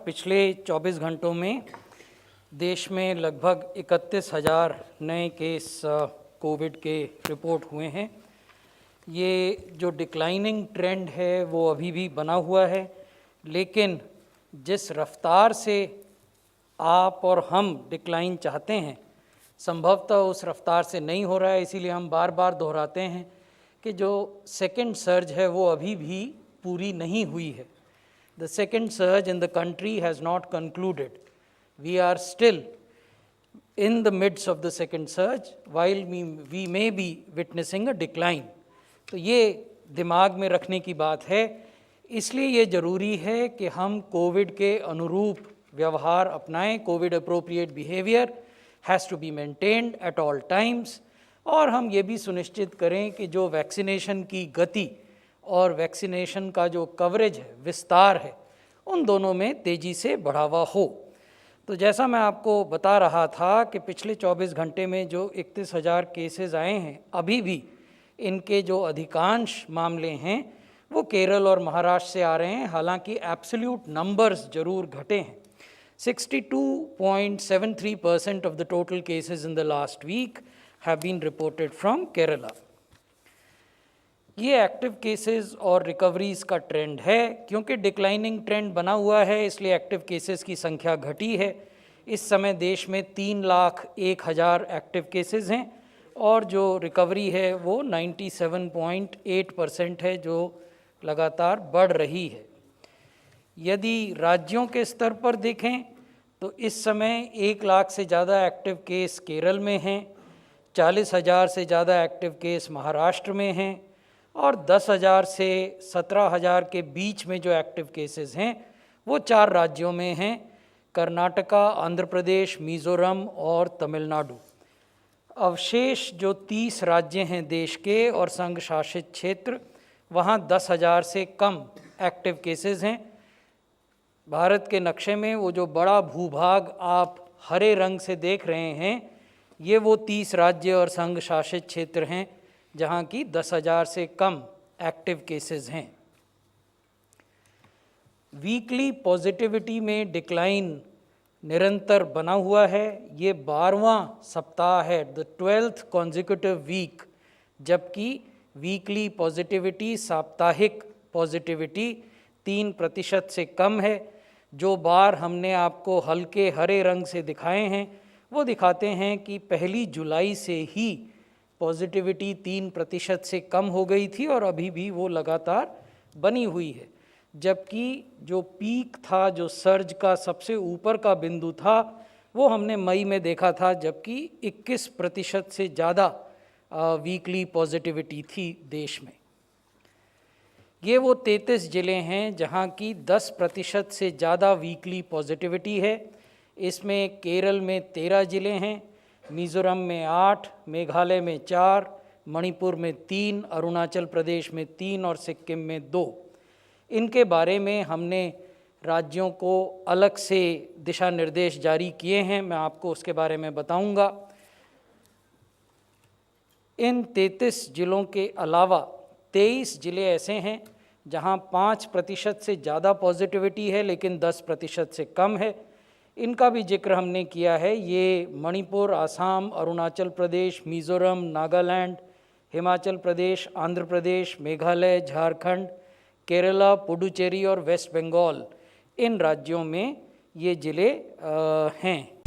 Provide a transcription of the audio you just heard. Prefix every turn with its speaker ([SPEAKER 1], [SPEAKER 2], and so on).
[SPEAKER 1] पिछले 24 घंटों में देश में लगभग 31,000 नए केस कोविड के रिपोर्ट हुए हैं। ये जो डिक्लाइनिंग ट्रेंड है वो अभी भी बना हुआ है, लेकिन जिस रफ्तार से आप और हम डिक्लाइन चाहते हैं संभवतः उस रफ्तार से नहीं हो रहा है। इसीलिए हम बार बार दोहराते हैं कि जो सेकेंड सर्ज है वो अभी भी पूरी नहीं हुई है। The second surge in the country has not concluded. We are still in the midst of the second surge while we may be witnessing a decline। तो ये दिमाग में रखने की बात है। इसलिए ये ज़रूरी है कि हम कोविड के अनुरूप व्यवहार अपनाएं। COVID appropriate behaviour has to be maintained at all times. और हम ये भी सुनिश्चित करें कि जो वैक्सीनेशन की गति और वैक्सीनेशन का जो कवरेज है, विस्तार है, उन दोनों में तेज़ी से बढ़ावा हो। तो जैसा मैं आपको बता रहा था कि पिछले 24 घंटे में जो 31,000 केसेस आए हैं, अभी भी इनके जो अधिकांश मामले हैं वो केरल और महाराष्ट्र से आ रहे हैं। हालांकि एब्सोल्यूट नंबर्स जरूर घटे हैं। 62.73% of the total cases in the last week have been reported from Kerala। ये एक्टिव केसेस और रिकवरीज़ का ट्रेंड है। क्योंकि डिक्लाइनिंग ट्रेंड बना हुआ है इसलिए एक्टिव केसेस की संख्या घटी है। इस समय देश में 3,01,000 एक्टिव केसेस हैं और जो रिकवरी है वो 97.8% है, जो लगातार बढ़ रही है। यदि राज्यों के स्तर पर देखें तो इस समय 1 लाख से ज़्यादा एक्टिव केस केरल में हैं, 40,000 से ज़्यादा एक्टिव केस महाराष्ट्र में हैं और 10,000 से 17,000 के बीच में जो एक्टिव केसेस हैं वो 4 राज्यों में हैं: कर्नाटका, आंध्र प्रदेश, मिज़ोरम और तमिलनाडु। अवशेष जो 30 राज्य हैं देश के और संघ शासित क्षेत्र, वहाँ 10,000 से कम एक्टिव केसेस हैं। भारत के नक्शे में वो जो बड़ा भूभाग आप हरे रंग से देख रहे हैं, ये वो 30 राज्य और संघ शासित क्षेत्र हैं जहाँ की 10,000 से कम एक्टिव केसेस हैं। वीकली पॉजिटिविटी में डिक्लाइन निरंतर बना हुआ है। ये 12वां सप्ताह है, द 12th कॉन्जिक्यूटिव वीक, जबकि वीकली पॉजिटिविटी, साप्ताहिक पॉजिटिविटी 3% से कम है। जो बार हमने आपको हल्के हरे रंग से दिखाए हैं वो दिखाते हैं कि 1 जुलाई से ही पॉजिटिविटी 3% से कम हो गई थी और अभी भी वो लगातार बनी हुई है। जबकि जो पीक था, जो सर्ज का सबसे ऊपर का बिंदु था, वो हमने मई में देखा था, जबकि 21% से ज़्यादा वीकली पॉजिटिविटी थी देश में। ये वो 33 ज़िले हैं जहाँ की 10% से ज़्यादा वीकली पॉजिटिविटी है। इसमें केरल में 13 ज़िले हैं, मिज़ोरम में 8, मेघालय में 4, मणिपुर में 3, अरुणाचल प्रदेश में 3 और सिक्किम में 2। इनके बारे में हमने राज्यों को अलग से दिशा निर्देश जारी किए हैं, मैं आपको उसके बारे में बताऊंगा। इन 33 ज़िलों के अलावा 23 ज़िले ऐसे हैं जहां 5% से ज़्यादा पॉजिटिविटी है लेकिन 10% से कम है। इनका भी जिक्र हमने किया है। ये मणिपुर, आसाम, अरुणाचल प्रदेश, मिज़ोरम, नागालैंड, हिमाचल प्रदेश, आंध्र प्रदेश, मेघालय, झारखंड, केरला, पुडुचेरी और वेस्ट बंगाल, इन राज्यों में ये ज़िले हैं।